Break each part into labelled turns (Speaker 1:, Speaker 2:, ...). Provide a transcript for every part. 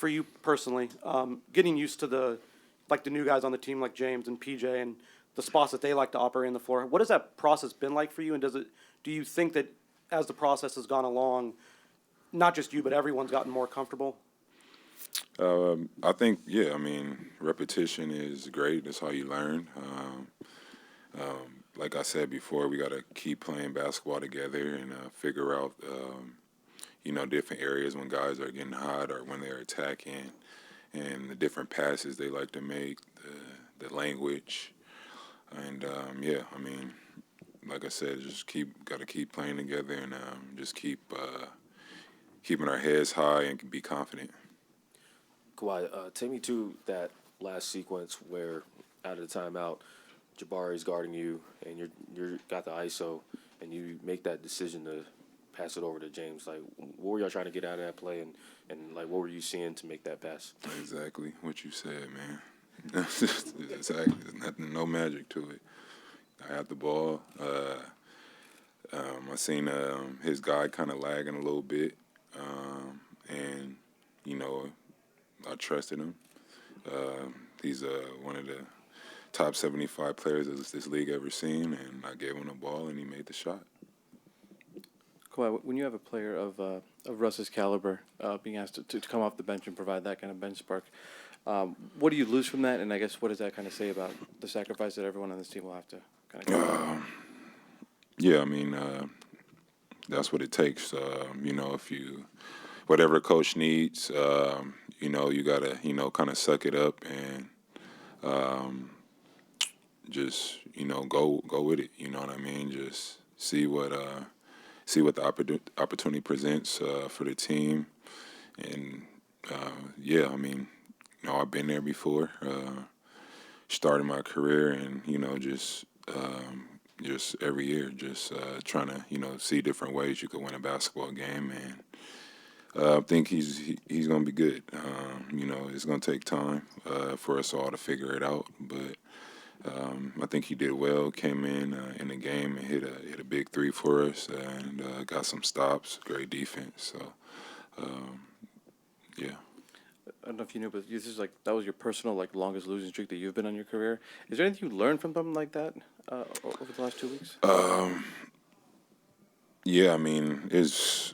Speaker 1: for you personally, getting used to the new guys on the team like James and PJ and the spots that they like to operate on the floor. What has that process been like for you? And do you think that as the process has gone along, not just you but everyone's gotten more comfortable?
Speaker 2: I think, yeah, I mean, repetition is great. That's how you learn. Like I said before, we got to keep playing basketball together and figure out, different areas when guys are getting hot or when they're attacking and the different passes they like to make, the language. And, yeah, I mean, like I said, got to keep playing together and just keeping our heads high and be confident.
Speaker 3: Kawhi, take me to that last sequence where out of the timeout, Jabari's guarding you, and you're got the ISO, and you make that decision to pass it over to James. Like, what were y'all trying to get out of that play, and like, what were you seeing to make that pass?
Speaker 2: Exactly what you said, man. Exactly. There's nothing, no magic to it. I had the ball. I seen his guy kind of lagging a little bit, and I trusted him. He's one of the top 75 players this league ever seen, and I gave him the ball, and he made the shot.
Speaker 4: Kawhi, when you have a player of Russ's caliber being asked to come off the bench and provide that kind of bench spark, what do you lose from that? And I guess what does that kind of say about the sacrifice that everyone on this team will have to kind of give?
Speaker 2: Yeah, I mean, that's what it takes. Whatever the coach needs, you gotta, kind of suck it up and just, go with it. You know what I mean? Just see what the opportunity presents for the team. And yeah, I mean, I've been there before, starting my career, and just every year, just trying to see different ways you could win a basketball game, and I think he's going to be good. It's going to take time for us all to figure it out, but I think he did well. Came in the game and hit a big three for us, and got some stops. Great defense. So, yeah.
Speaker 4: I don't know if you knew, but this is that was your personal longest losing streak that you've been on your career. Is there anything you learned from something like that over the last 2 weeks?
Speaker 2: Yeah, I mean, it's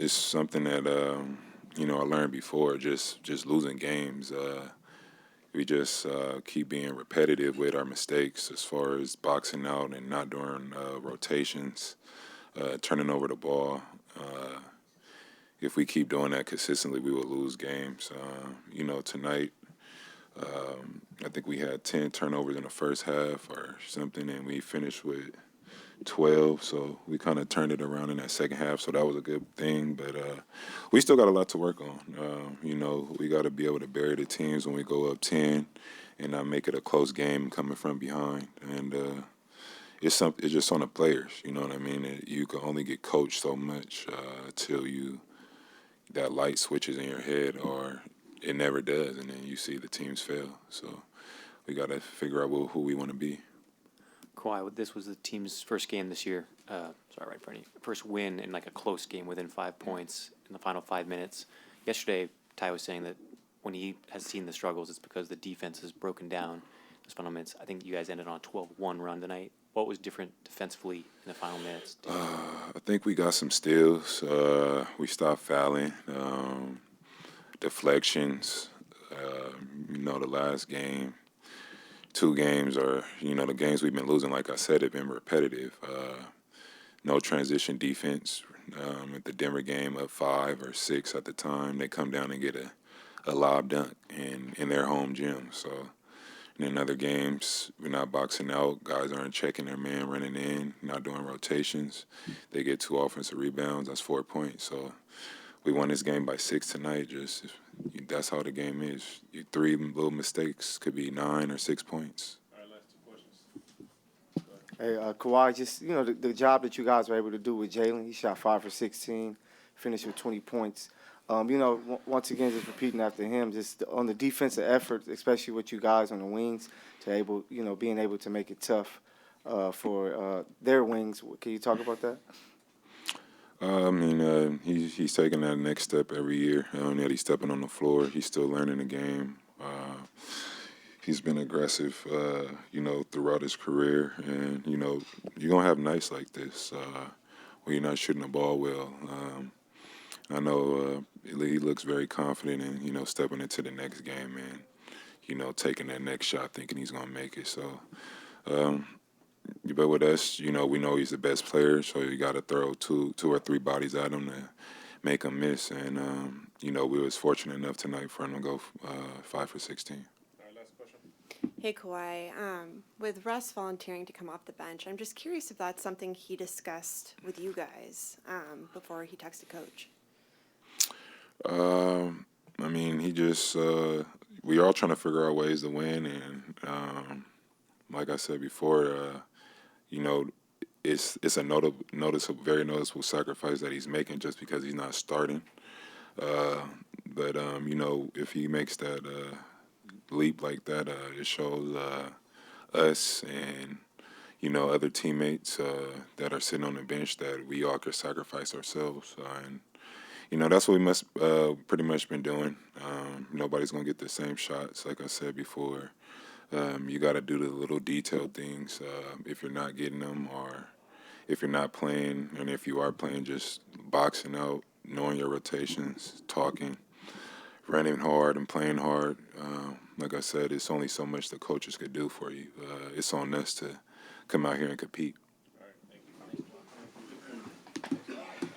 Speaker 2: something that I learned before. Just losing games. We just keep being repetitive with our mistakes as far as boxing out and not doing rotations, turning over the ball. If we keep doing that consistently, we will lose games. Tonight, I think we had 10 turnovers in the first half or something, and we finished with 12. So we kind of turned it around in that second half, so that was a good thing. But we still got a lot to work on. We got to be able to bury the teams when we go up 10 and not make it a close game coming from behind. And it's just on the players, you know what I mean? You can only get coached so much till that light switches in your head, or it never does, and then you see the teams fail. So we got to figure out who we want to be.
Speaker 5: Kawhi, this was the team's first game this year. First win in a close game within 5 points in the final 5 minutes. Yesterday, Ty was saying that when he has seen the struggles, it's because the defense has broken down those final minutes. I think you guys ended on a 12-1 run tonight. What was different defensively in the final minutes?
Speaker 2: I think we got some steals. We stopped fouling. Deflections. The last game, 2 games are, the games we've been losing, like I said, have been repetitive. No transition defense. At the Denver game, up 5 or 6 at the time, they come down and get a lob dunk in their home gym. So in other games, we're not boxing out. Guys aren't checking their man, running in, not doing rotations. They get 2 offensive rebounds. That's 4 points. So we won this game by 6 tonight. That's how the game is. 3 little mistakes could be 9 or 6 points.
Speaker 6: All right, last 2 questions. Hey, Kawhi, just, the job that you guys were able to do with Jalen. He shot 5 for 16, finished with 20 points. Once again, just repeating after him, just on the defensive effort, especially with you guys on the wings, being able to make it tough for their wings. Can you talk about that?
Speaker 2: He's taking that next step every year. That he's stepping on the floor. He's still learning the game. He's been aggressive, throughout his career. And, you're going to have nights like this where you're not shooting the ball well. I know he looks very confident in, stepping into the next game and, taking that next shot thinking he's going to make it. So, but with us, we know he's the best player, so you got to throw two or three bodies at him to make him miss. And, we was fortunate enough tonight for him to go 5 for 16.
Speaker 7: Hey, Kawhi. With Russ volunteering to come off the bench, I'm just curious if that's something he discussed with you guys before he texted Coach.
Speaker 2: He just we all trying to figure out ways to win, and like I said before, it's a very noticeable sacrifice that he's making just because he's not starting. But if he makes that leap like that, it shows us and other teammates that are sitting on the bench that we all could sacrifice ourselves. And that's what we must pretty much been doing. Nobody's gonna get the same shots, like I said before. You got to do the little detailed things if you're not getting them, or if you're not playing, and if you are playing, just boxing out, knowing your rotations, talking, running hard and playing hard. Like I said, it's only so much the coaches could do for you. It's on us to come out here and compete.